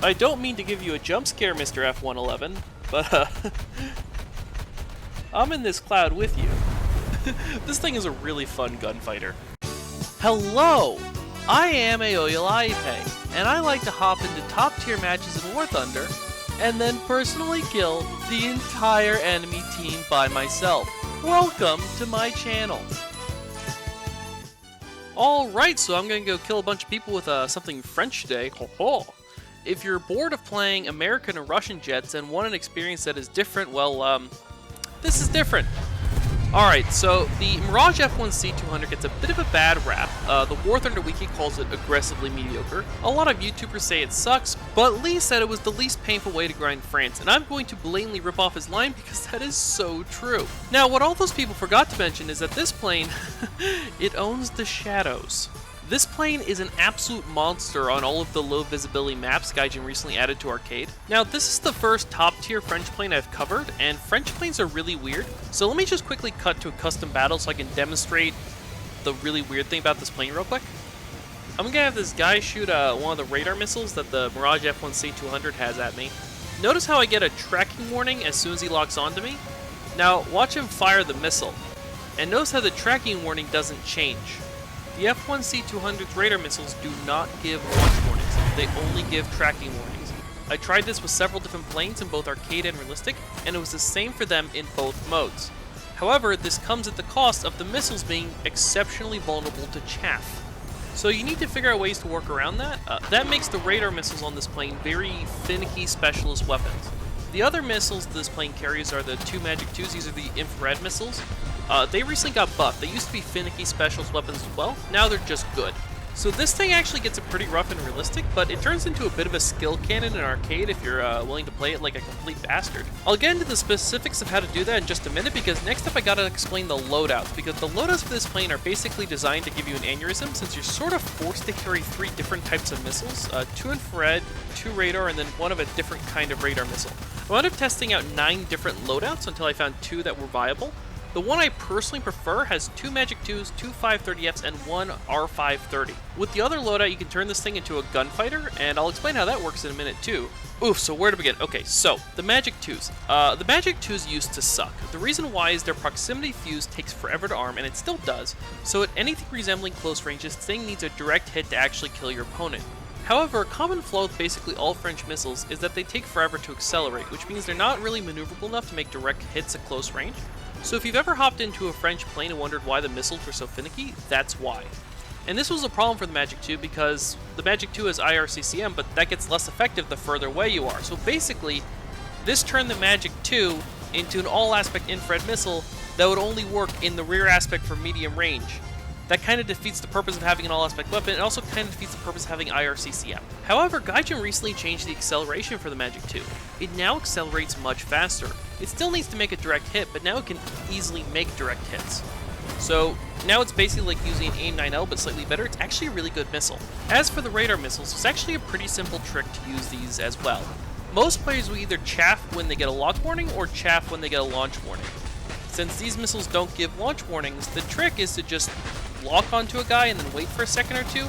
I don't mean to give you a jump scare, Mr. F111, but I'm in this cloud with you. This thing is a really fun gunfighter. Hello! I am Aoyalaipe, and I like to hop into top tier matches in War Thunder, and then personally kill the entire enemy team by myself. Welcome to my channel. Alright, so I'm gonna go kill a bunch of people with something French today. Ho ho! If you're bored of playing American or Russian jets and want an experience that is different, well, this is different. Alright, so the Mirage F1C-200 gets a bit of a bad rap. The War Thunder Wiki calls it aggressively mediocre. A lot of YouTubers say it sucks, but Lee said it was the least painful way to grind France, and I'm going to blatantly rip off his line because that is so true. Now, what all those people forgot to mention is that this plane, it owns the shadows. This plane is an absolute monster on all of the low visibility maps Gaijin recently added to Arcade. Now, this is the first top tier French plane I've covered, and French planes are really weird. So let me just quickly cut to a custom battle so I can demonstrate the really weird thing about this plane real quick. I'm gonna have this guy shoot one of the radar missiles that the Mirage F1C-200 has at me. Notice how I get a tracking warning as soon as he locks onto me? Now, watch him fire the missile. And notice how the tracking warning doesn't change. The F1C-200's radar missiles do not give launch warnings, they only give tracking warnings. I tried this with several different planes in both arcade and realistic, and it was the same for them in both modes. However, this comes at the cost of the missiles being exceptionally vulnerable to chaff. So you need to figure out ways to work around that. That makes the radar missiles on this plane very finicky specialist weapons. The other missiles this plane carries are the two Magic 2s, these are the infrared missiles. They recently got buffed. They used to be finicky specialist weapons as well, now they're just good. So this thing actually gets it pretty rough and realistic, but it turns into a bit of a skill cannon in arcade if you're willing to play it like a complete bastard. I'll get into the specifics of how to do that in just a minute, because next up I gotta explain the loadouts, because the loadouts for this plane are basically designed to give you an aneurysm, since you're sort of forced to carry 3 different types of missiles, 2 infrared, 2 radar, and then 1 of a different kind of radar missile. I wound up testing out 9 different loadouts until I found 2 that were viable. The one I personally prefer has 2 Magic 2s, 2 530Fs, and 1 R530. With the other loadout, you can turn this thing into a gunfighter, and I'll explain how that works in a minute too. Oof, so where to begin? Okay, so, the Magic 2s. The Magic 2s used to suck. The reason why is their proximity fuse takes forever to arm, and it still does, so at anything resembling close range, this thing needs a direct hit to actually kill your opponent. However, a common flaw with basically all French missiles is that they take forever to accelerate, which means they're not really maneuverable enough to make direct hits at close range. So if you've ever hopped into a French plane and wondered why the missiles were so finicky, that's why. And this was a problem for the Magic 2 because the Magic 2 has IRCCM, but that gets less effective the further away you are. So basically, this turned the Magic 2 into an all-aspect infrared missile that would only work in the rear aspect for medium range. That kind of defeats the purpose of having an all-aspect weapon, and also kind of defeats the purpose of having IRCCM. However, Gaijin recently changed the acceleration for the Magic 2. It now accelerates much faster. It still needs to make a direct hit, but now it can easily make direct hits. So now it's basically like using an AIM-9L, but slightly better. It's actually a really good missile. As for the radar missiles, it's actually a pretty simple trick to use these as well. Most players will either chaff when they get a lock warning, or chaff when they get a launch warning. Since these missiles don't give launch warnings, the trick is to just lock onto a guy and then wait for a second or two.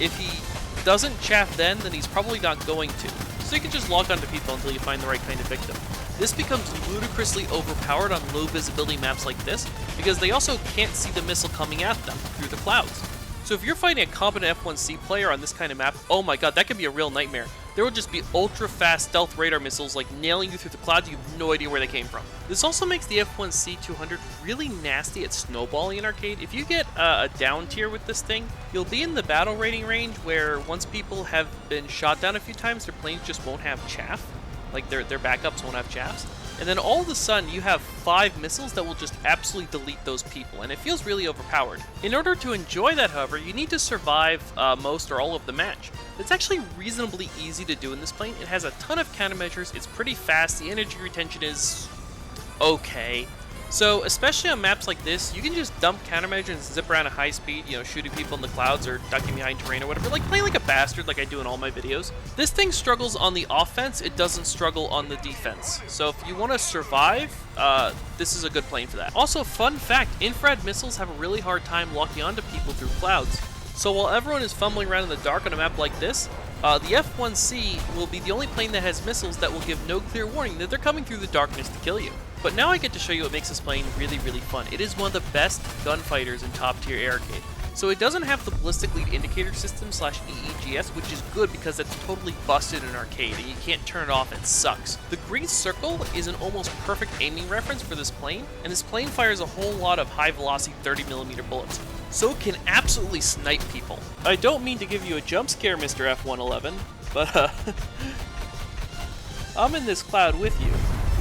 If he doesn't chaff then he's probably not going to. So you can just lock onto people until you find the right kind of victim. This becomes ludicrously overpowered on low visibility maps like this, because they also can't see the missile coming at them through the clouds. So if you're fighting a competent F1C player on this kind of map, oh my god, that could be a real nightmare. There will just be ultra-fast stealth radar missiles like nailing you through the clouds, you have no idea where they came from. This also makes the F1C-200 really nasty at snowballing in arcade. If you get a down tier with this thing, you'll be in the battle rating range where once people have been shot down a few times, their planes just won't have chaff. Like their backups won't have chaffs. And then all of a sudden, you have 5 missiles that will just absolutely delete those people, and it feels really overpowered. In order to enjoy that, however, you need to survive most or all of the match. It's actually reasonably easy to do in this plane. It has a ton of countermeasures, it's pretty fast, the energy retention is okay. So, especially on maps like this, you can just dump countermeasures and zip around at high speed, you know, shooting people in the clouds or ducking behind terrain or whatever, like playing like a bastard like I do in all my videos. This thing struggles on the offense, it doesn't struggle on the defense. So if you want to survive, this is a good plane for that. Also, fun fact, infrared missiles have a really hard time locking onto people through clouds. So while everyone is fumbling around in the dark on a map like this, The F1C will be the only plane that has missiles that will give no clear warning that they're coming through the darkness to kill you. But now I get to show you what makes this plane really, really fun. It is one of the best gunfighters in top-tier air arcade. So it doesn't have the ballistic lead indicator system / EEGS, which is good because that's totally busted in arcade and you can't turn it off, it sucks. The green circle is an almost perfect aiming reference for this plane, and this plane fires a whole lot of high velocity 30mm bullets, so it can absolutely snipe people. I don't mean to give you a jump scare, Mr. F111, but I'm in this cloud with you.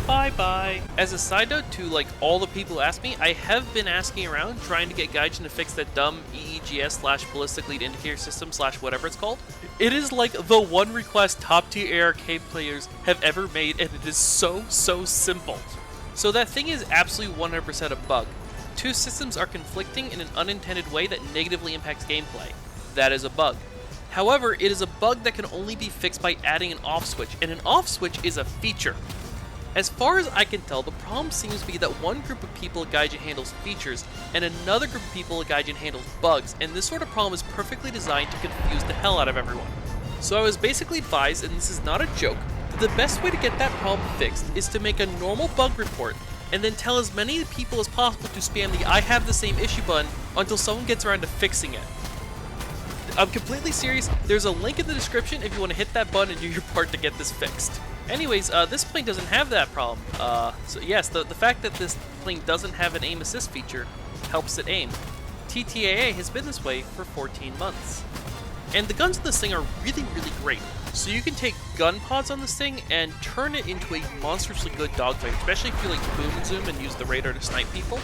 Bye-bye. As a side note to like all the people who ask me, I have been asking around trying to get Gaijin to fix that dumb EEGS / ballistic lead indicator system / whatever it's called. It is like the one request top tier air arcade players have ever made, and it is so simple. So that thing is absolutely 100% a bug. Two systems are conflicting in an unintended way that negatively impacts gameplay. That is a bug. However, it is a bug that can only be fixed by adding an off switch, and an off switch is a feature. As far as I can tell, the problem seems to be that one group of people at Gaijin handles features, and another group of people at Gaijin handles bugs, and this sort of problem is perfectly designed to confuse the hell out of everyone. So I was basically advised, and this is not a joke, that the best way to get that problem fixed is to make a normal bug report, and then tell as many people as possible to spam the I have the same issue button until someone gets around to fixing it. I'm completely serious, there's a link in the description if you want to hit that button and do your part to get this fixed. Anyways, this plane doesn't have that problem. So yes, the fact that this plane doesn't have an aim assist feature helps it aim. TTAA has been this way for 14 months. And the guns in this thing are really great. So you can take gun pods on this thing and turn it into a monstrously good dogfight, especially if you like boom and zoom and use the radar to snipe people.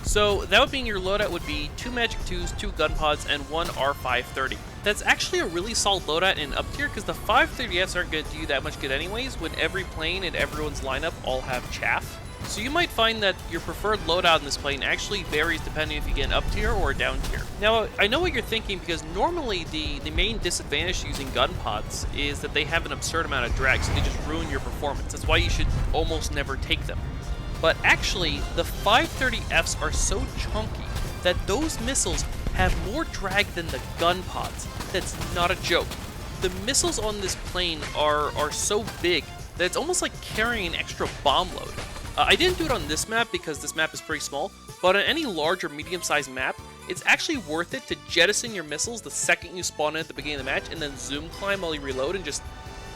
So that would mean your loadout would be 2 Magic 2s, 2 gun pods, and 1 R530. That's actually a really solid loadout in up tier because the 530Fs aren't going to do you that much good anyways when every plane and everyone's lineup all have chaff. So you might find that your preferred loadout in this plane actually varies depending if you get an up tier or a down tier. Now, I know what you're thinking because normally the main disadvantage to using gun pods is that they have an absurd amount of drag, so they just ruin your performance. That's why you should almost never take them. But actually, the 530Fs are so chunky that those missiles have more drag than the gun pods. That's not a joke. The missiles on this plane are so big that it's almost like carrying an extra bomb load. I didn't do it on this map because this map is pretty small, but on any large or medium-sized map, it's actually worth it to jettison your missiles the second you spawn in at the beginning of the match and then zoom climb while you reload and just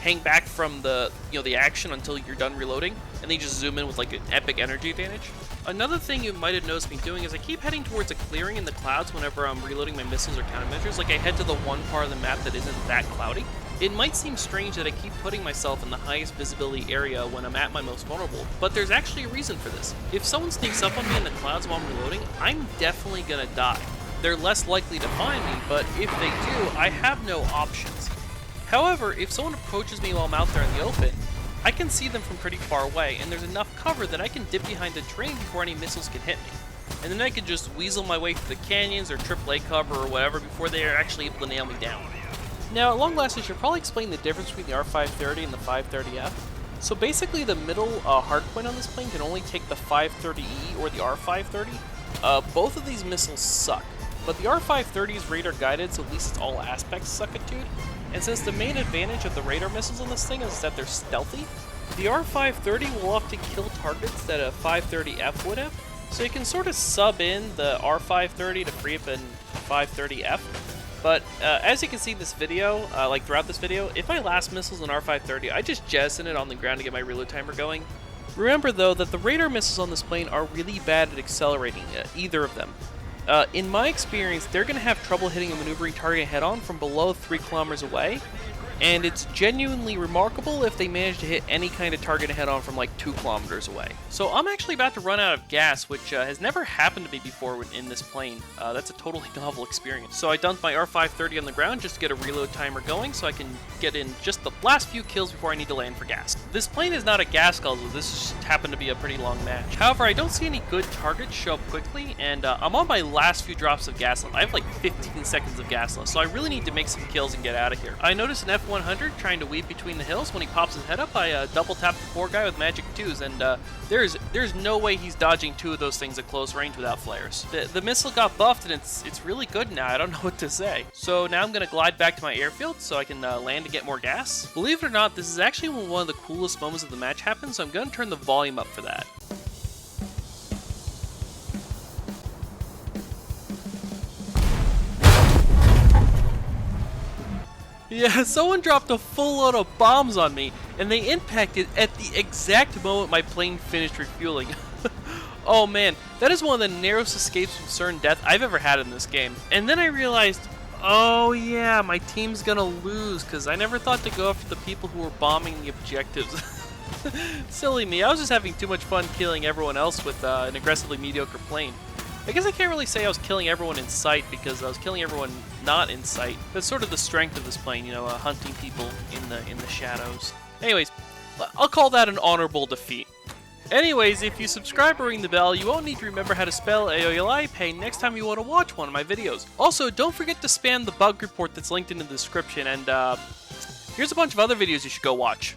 hang back from the action until you're done reloading, and then you just zoom in with like an epic energy advantage. Another thing you might have noticed me doing is I keep heading towards a clearing in the clouds whenever I'm reloading my missiles or countermeasures, like I head to the one part of the map that isn't that cloudy. It might seem strange that I keep putting myself in the highest visibility area when I'm at my most vulnerable, but there's actually a reason for this. If someone sneaks up on me in the clouds while I'm reloading, I'm definitely gonna die. They're less likely to find me, but if they do, I have no options. However, if someone approaches me while I'm out there in the open, I can see them from pretty far away, and there's enough cover that I can dip behind the terrain before any missiles can hit me. And then I can just weasel my way through the canyons or AAA cover or whatever before they are actually able to nail me down. Now, at long last, I should probably explain the difference between the R530 and the 530F. So basically, the middle hardpoint on this plane can only take the 530E or the R530. Both of these missiles suck, but the R530 is radar guided, so at least it's all aspects suckitude. And since the main advantage of the radar missiles on this thing is that they're stealthy, the R530 will often kill targets that a 530F would have, so you can sort of sub in the R530 to free up a 530F. But as you can see in this video, like throughout this video, if I last missiles on R530, I just jettison it on the ground to get my reload timer going. Remember though that the radar missiles on this plane are really bad at accelerating, either of them. In my experience, they're going to have trouble hitting a maneuvering target head-on from below 3 kilometers away, and it's genuinely remarkable if they manage to hit any kind of target head-on from like 2 kilometers away. So I'm actually about to run out of gas, which has never happened to me before in this plane. That's a totally novel experience. So I dumped my R530 on the ground just to get a reload timer going so I can get in just the last few kills before I need to land for gas. This plane is not a gas guzzler, this just happened to be a pretty long match. However, I don't see any good targets show up quickly, and I'm on my last few drops of gas left. I have like 15 seconds of gas left, so I really need to make some kills and get out of here. I noticed an F1 F100 trying to weave between the hills. When he pops his head up, I double tap the poor guy with magic 2s, and there's no way he's dodging 2 of those things at close range without flares. The missile got buffed, and it's really good now. I don't know what to say. So now I'm going to glide back to my airfield so I can land and get more gas. Believe it or not, this is actually when one of the coolest moments of the match happens, so I'm going to turn the volume up for that. Yeah, someone dropped a full load of bombs on me, and they impacted at the exact moment my plane finished refueling. Oh man, that is one of the narrowest escapes from certain death I've ever had in this game. And then I realized, oh yeah, my team's gonna lose, because I never thought to go after the people who were bombing the objectives. Silly me, I was just having too much fun killing everyone else with an aggressively mediocre plane. I guess I can't really say I was killing everyone in sight, because I was killing everyone not in sight. That's sort of the strength of this plane, you know, hunting people in the shadows. Anyways, I'll call that an honorable defeat. Anyways, if you subscribe or ring the bell, you won't need to remember how to spell AOLIPay next time you want to watch one of my videos. Also, don't forget to spam the bug report that's linked in the description, and here's a bunch of other videos you should go watch.